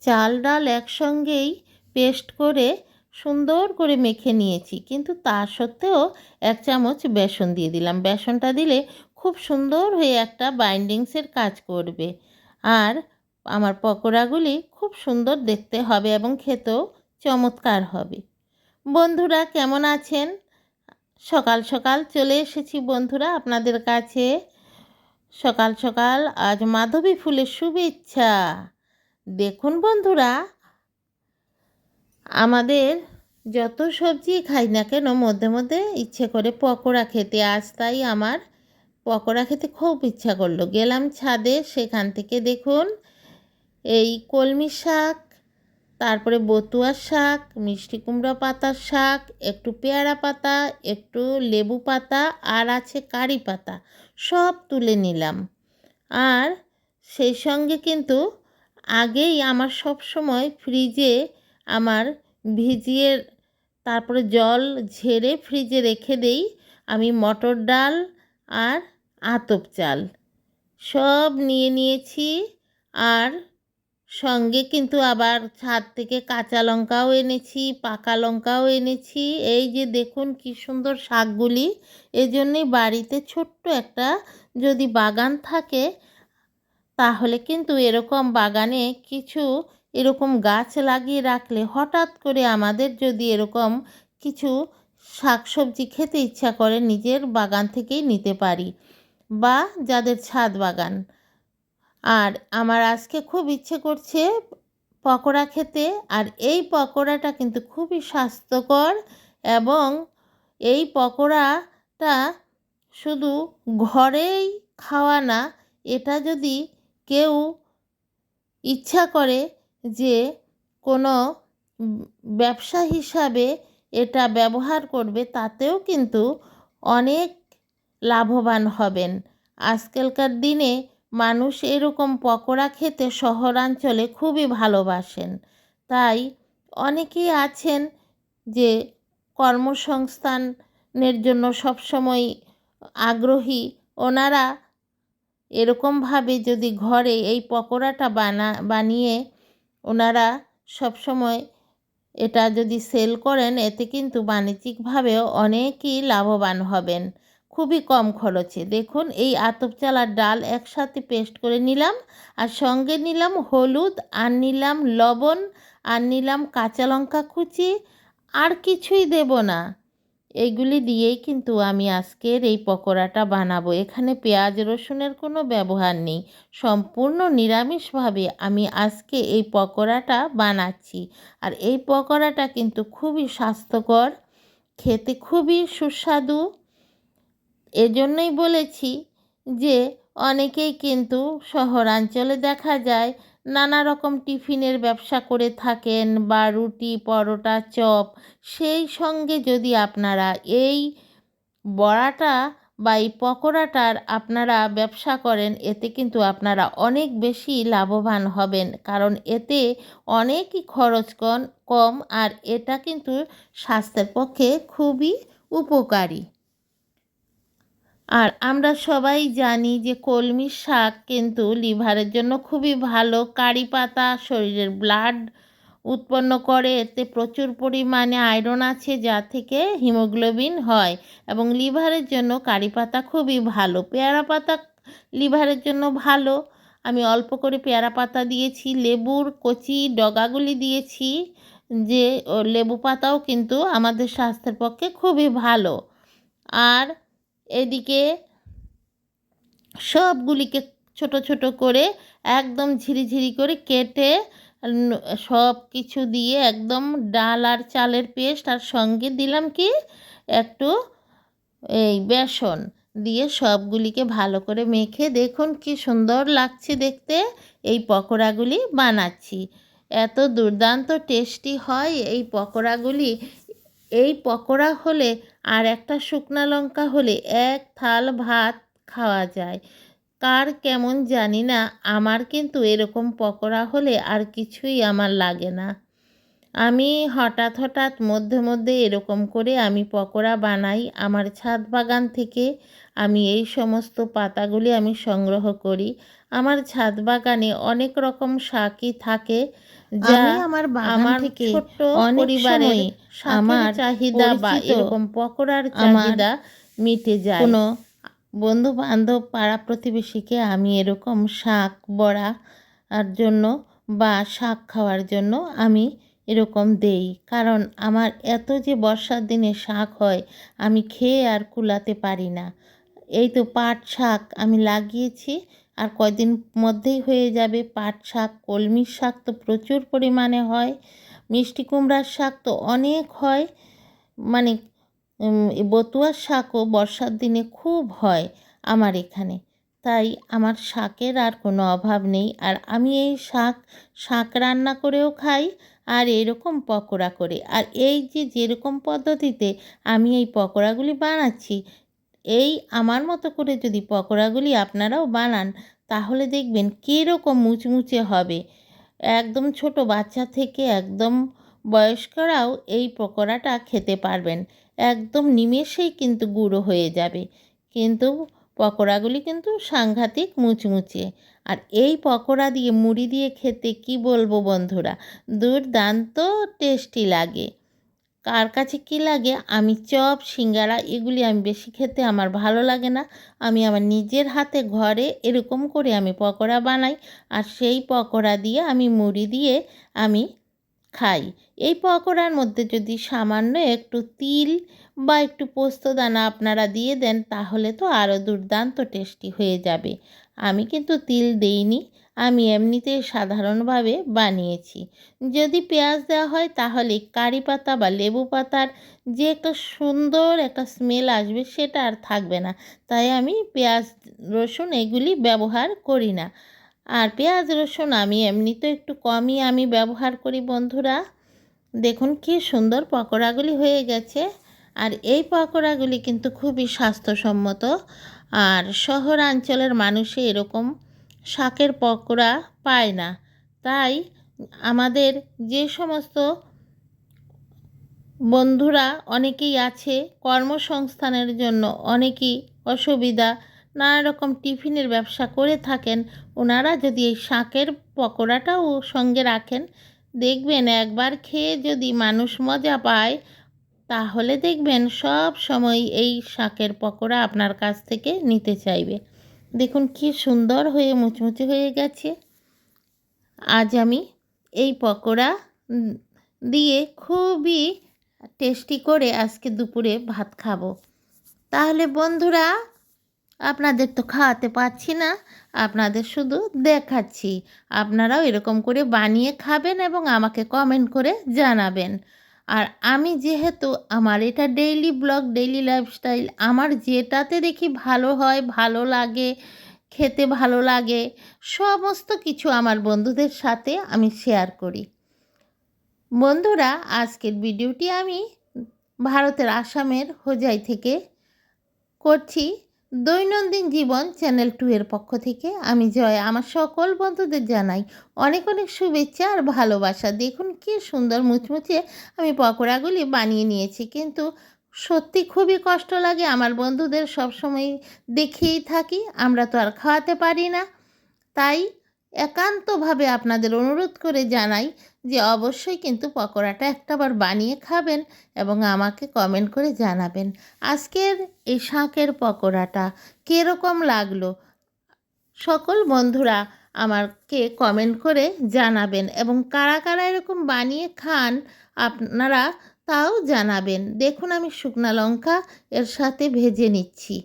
চাল ডাল একসঙ্গেই পেস্ট করে সুন্দর করে মেখে নিয়েছি, কিন্তু তা সত্ত্বেও 1 চামচ বেসন দিয়ে দিলাম। বেসনটা দিলে খুব সুন্দর হয়ে একটা বাইন্ডিংসের কাজ করবে, আর আমার পকোড়াগুলি খুব সুন্দর দেখতে হবে এবং খেতেও চমৎকার হবে। বন্ধুরা কেমন আছেন? সকাল সকাল চলে এসেছি বন্ধুরা আপনাদের কাছে। সকাল সকাল আজ মাধবী ফুলের শুভেচ্ছা। দেখুন বন্ধুরা, আমাদের যত সবজি খাই না কেন মধ্যে মধ্যে ইচ্ছে করে পকোড়া খেতে। আজ তাই আমার পকোড়া খেতে খুব ইচ্ছা করলো। গেলাম ছাদে, সেখান থেকে দেখুন এই কলমি শাক, তারপরে বতুয়া শাক, মিষ্টি কুমড়া পাতার শাক, একটু পেয়ারা পাতা, একটু লেবু পাতা, আর আছে কারি পাতা, সব তুলে নিলাম। আর সেই সঙ্গে কিন্তু আগেই আমার সব সময় ফ্রিজে আমার ভিজিয়ে তারপরে জল ঝেড়ে ফ্রিজে রেখে দেই আমি মটর ডাল আর আতপ চাল সব নিয়ে নিয়েছি। আর সঙ্গে কিন্তু আবার ছাদ থেকে কাঁচা লঙ্কাও এনেছি, পাকা লঙ্কাও এনেছি। এই যে দেখুন কি সুন্দর শাকগুলি। এজন্যই বাড়িতে ছোট্ট একটা যদি বাগান থাকে, তাহলে কিন্তু এরকম বাগানে কিছু এরকম গাছ লাগিয়ে রাখলে হঠাৎ করে আমাদের যদি এরকম কিছু শাকসবজি খেতে ইচ্ছা করে নিজের বাগান থেকেই নিতে পারি, বা যাদের ছাদ বাগান। আর আমার আজকে খুব ইচ্ছে করছে পকোড়া খেতে, আর এই পকোড়াটা কিন্তু খুবই স্বাস্থ্যকর। এবং এই পকোড়াটা শুধু ঘরেই খাওয়া না, এটা যদি কেউ ইচ্ছা করে যে কোনো ব্যবসা হিসাবে এটা ব্যবহার করবে, তাতেও কিন্তু অনেক লাভবান হবেন। আজকালকার দিনে মানুষ এরকম পকোড়া খেতে শহরাঞ্চলে খুবই ভালোবাসেন। তাই অনেকেই আছেন যে কর্মসংস্থানের জন্য সবসময় আগ্রহী, ওনারা এরকমভাবে যদি ঘরে এই পকোড়াটা বানিয়ে ওনারা সবসময় এটা যদি সেল করেন, এতে কিন্তু বাণিজ্যিকভাবেও অনেকই লাভবান হবেন খুবই কম খরচে। দেখুন এই আতপ চাল আর ডাল একসাথে পেস্ট করে নিলাম, আর সঙ্গে নিলাম হলুদ, আর নিলাম লবণ, আর নিলাম কাঁচা লঙ্কা কুচি, আর কিছুই দেব না। এইগুলি দিয়েই কিন্তু আমি আজকের এই পকোড়াটা বানাবো। এখানে পেঁয়াজ রসুনের কোনো ব্যবহার নেই, সম্পূর্ণ নিরামিষভাবে আমি আজকে এই পকোড়াটা বানাচ্ছি। আর এই পকোড়াটা কিন্তু খুবই স্বাস্থ্যকর, খেতে খুবই সুস্বাদু। এজন্যই বলেছি যে অনেকেই কিন্তু শহরাঞ্চলে দেখা যায় নানা রকম টিফিনের ব্যবসা করে থাকেন, বা রুটি পরোটা চপ। সেই সঙ্গে যদি আপনারা এই বড়াটা বা এই পকোড়াটার আপনারা ব্যবসা করেন, এতে কিন্তু আপনারা অনেক বেশি লাভবান হবেন, কারণ এতে অনেকই খরচ কম, আর এটা কিন্তু স্বাস্থ্যের পক্ষে খুবই উপকারী। আর আমরা সবাই জানি যে কলমি শাক কিন্তু লিভারের জন্য খুবই ভালো। কারি পাতা শরীরের ব্লাড উৎপন্ন করে, এতে প্রচুর পরিমাণে আয়রন আছে, যা থেকে হিমোগ্লোবিন হয়, এবং লিভারের জন্য কারি পাতা খুবই ভালো। পেয়ারা পাতা লিভারের জন্য ভালো। আমি অল্প করে পেয়ারা পাতা দিয়েছি, লেবুর কচি ডগাগুলি দিয়েছি, যে লেবু পাতাও কিন্তু আমাদের স্বাস্থ্যের পক্ষে খুবই ভালো। আর এদিকে সবগুলিকে ছোট ছোট করে একদম ঝিরিঝিরি করে কেটে সব কিছু দিয়ে একদম ডাল আর চালের পেস্ট, আর সঙ্গে দিলাম কি একটু এই বেসন দিয়ে সবগুলিকে ভালো করে মেখে দেখুন কি সুন্দর লাগছে দেখতে। এই পকোড়াগুলি বানাচ্ছি, এত দুর্দান্ত টেস্টি হয় এই পকোড়াগুলি। এই পকোড়া হলে আর একটা শুকনা লঙ্কা হলে এক থাল ভাত খাওয়া যায়। কার কেমন জানি না, আমার কিন্তু এরকম পকোড়া হলে আর কিছুই আমার লাগে না। আমি হঠাৎ হঠাৎ মধ্যে মধ্যে এরকম করে আমি পকোড়া বানাই। আমার ছাদ বাগান থেকে আমি এই সমস্ত পাতাগুলি আমি সংগ্রহ করি। আমার ছাদ বাগানে অনেক রকম শাকই থাকে, যা আমি আমার বাগান থেকে ছোট্ট অনেক পরিবারের সময় শাকের আমার চাহিদা বা পরিচিত এরকম পকোড়ার আমার চাহিদা মিটে যায়। কোনো বন্ধু বান্ধব পাড়া প্রতিবেশীকে আমি এরকম শাক বড়ার জন্য বা শাক খাওয়ার জন্য আমি এরকম দেই, কারণ আমার এত যে বর্ষার দিনে শাক হয় আমি খেয়ে আর কুলাতে পারি না। এই তো পাট শাক আমি লাগিয়েছি, আর কয়দিন মধ্যেই হয়ে যাবে। পাট শাক, কলমির শাক তো প্রচুর পরিমাণে হয়, মিষ্টি কুমড়ার শাক তো অনেক হয়, মানে বতুয়ার শাকও বর্ষার দিনে খুব হয় আমার এখানে। তাই আমার শাকের আর কোনো অভাব নেই। আর আমি এই শাক রান্না করেও খাই, আর এরকম পকোড়া করে। আর এই যে যেরকম পদ্ধতিতে আমি এই পকোড়াগুলি বানাচ্ছি, এই আমার মতো করে যদি পকোড়াগুলি আপনারাও বানান, তাহলে দেখবেন কীরকম মুচমুচে হবে। একদম ছোট বাচ্চা থেকে একদম বয়স্করাও এই পকোড়াটা খেতে পারবেন। একদম নিমেষেই কিন্তু গুঁড়ো হয়ে যাবে, কিন্তু পকোড়াগুলি কিন্তু সাংঘাতিক মুচমুচে। আর এই পকোড়া দিয়ে মুড়ি দিয়ে খেতে কি বলবো বন্ধুরা, দুর্দান্ত টেস্টি লাগে। কার কাছে কী লাগে, আমি চপ সিঙ্গারা এগুলি আমি বেশি খেতে আমার ভালো লাগে না। আমি আমার নিজের হাতে ঘরে এরকম করে আমি পকোড়া বানাই, আর সেই পকোড়া দিয়ে আমি মুড়ি দিয়ে আমি খাই। এই পকোড়ার মধ্যে যদি সামান্য একটু তিল বা একটু পোস্তদানা আপনারা দিয়ে দেন, তাহলে তো আরও দুর্দান্ত টেস্টি হয়ে যাবে। আমি কিন্তু তিল দেইনি, আমি এমনিতেই সাধারণভাবে বানিয়েছি। যদি পেঁয়াজ দেওয়া হয় তাহলে কারি পাতা বা লেবু পাতার যে একটা সুন্দর একটা স্মেল আসবে সেটা আর থাকবে না, তাই আমি পেঁয়াজ রসুন এগুলি ব্যবহার করি না। আর পেঁয়াজ রসুন আমি এমনিতে একটু কমই আমি ব্যবহার করি বন্ধুরা। দেখুন কি সুন্দর পকোড়াগুলি হয়ে গেছে। আর এই পকোড়াগুলি কিন্তু খুবই স্বাস্থ্যসম্মত, আর শহরাঞ্চলের মানুষে এরকম শাকের পকোড়া পায় না। তাই আমাদের যে সমস্ত বন্ধুরা অনেকেই আছে কর্মসংস্থানের জন্য অনেকই অসুবিধা, নানা রকম টিফিনের ব্যবসা করে থাকেন, ওনারা যদি এই শাকের পকোড়াটাও সঙ্গে রাখেন, দেখবেন একবার খেয়ে যদি মানুষ মজা পায়, তাহলে দেখবেন সব সময় এই শাকের পকোড়া আপনার কাছ থেকে নিতে চাইবে। দেখুন কি সুন্দর হয়ে মুচমুচে হয়ে গেছে। আজ আমি এই পকোড়া দিয়ে খুবই টেস্টি করে আজকে দুপুরে ভাত খাবো। তাহলে বন্ধুরা, আপনাদের তো খাওয়াতে পারছি না, আপনাদের শুধু দেখাচ্ছি। আপনারাও এরকম করে বানিয়ে খাবেন এবং আমাকে কমেন্ট করে জানাবেন। আর আমি যেহেতু আমার এটা ডেইলি ব্লগ, ডেইলি লাইফস্টাইল, আমার যেটাতে দেখি ভালো হয়, ভালো লাগে, খেতে ভালো লাগে, সমস্ত কিছু আমার বন্ধুদের সাথে আমি শেয়ার করি। বন্ধুরা, আজকের ভিডিওটি আমি ভারতের আসামের হোজাই থেকে করছি। দৈনন্দিন জীবন চ্যানেল 2 এর পক্ষ থেকে আমি জয় আমার সকল বন্ধুদের জানাই অনেক অনেক শুভেচ্ছা আর ভালোবাসা। দেখুন কি সুন্দর মুচমুচে আমি পকোড়াগুলি বানিয়ে নিয়েছি, কিন্তু সত্যি খুবই কষ্ট লাগে। আমার বন্ধুদের সবসময় দেখেই থাকি, আমরা তো আর খাওয়াতে পারি না। তাই একান্তভাবে আপনাদের অনুরোধ করে জানাই যে অবশ্যই কিন্তু পকোড়াটা একটাবার বানিয়ে খাবেন এবং আমাকে কমেন্ট করে জানাবেন আজকের এই শাকের পকোড়াটা কীরকম লাগলো। সকল বন্ধুরা আমাকে কমেন্ট করে জানাবেন, এবং কারা কারা এরকম বানিয়ে খান আপনারা তাও জানাবেন। দেখুন আমি শুকনো লঙ্কা এর সাথে ভেজে নিচ্ছি।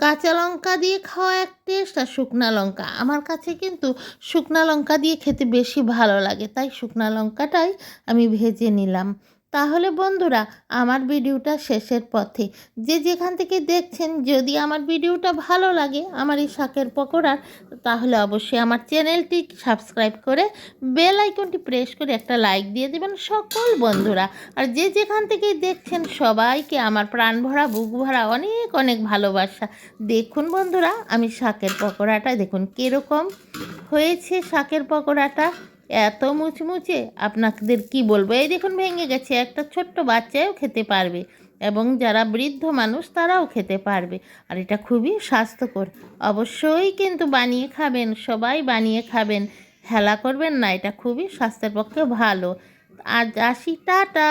কাঁচা লঙ্কা দিয়ে খাওয়া এক টেস্ট, আর শুকনো লঙ্কা, আমার কাছে কিন্তু শুকনো লঙ্কা দিয়ে খেতে বেশি ভালো লাগে, তাই শুকনো লঙ্কাটাই আমি ভেজে নিলাম। তাহলে বন্ধুরা, আমার ভিডিওটা শেষের পথে, যে যেখান থেকে দেখছেন, যদি আমার ভিডিওটা ভালো লাগে আমার এই শাকের পকোড়ার, তাহলে অবশ্যই আমার চ্যানেলটি সাবস্ক্রাইব করে বেল আইকনটি প্রেস করে একটা লাইক দিয়ে দেবেন সকল বন্ধুরা। আর যে যেখান থেকে দেখছেন সবাইকে আমার প্রাণ ভরা বুক ভরা অনেক অনেক ভালোবাসা। দেখুন বন্ধুরা, আমি শাকের পকোড়াটা দেখুন কীরকম হয়েছে। শাকের পকোড়াটা এত মুচমুচে আপনাদের কি বলবো, এই দেখুন ভেঙে গেছে, একটা ছোট্ট বাচ্চাও খেতে পারবে, এবং যারা বৃদ্ধ মানুষ তারাও খেতে পারবে। আর এটা খুবই স্বাস্থ্যকর। অবশ্যই কিন্তু বানিয়ে খাবেন, সবাই বানিয়ে খাবেন, হেলা করবেন না, এটা খুবই স্বাস্থ্যের পক্ষে ভালো। আজ আসি, টাটা।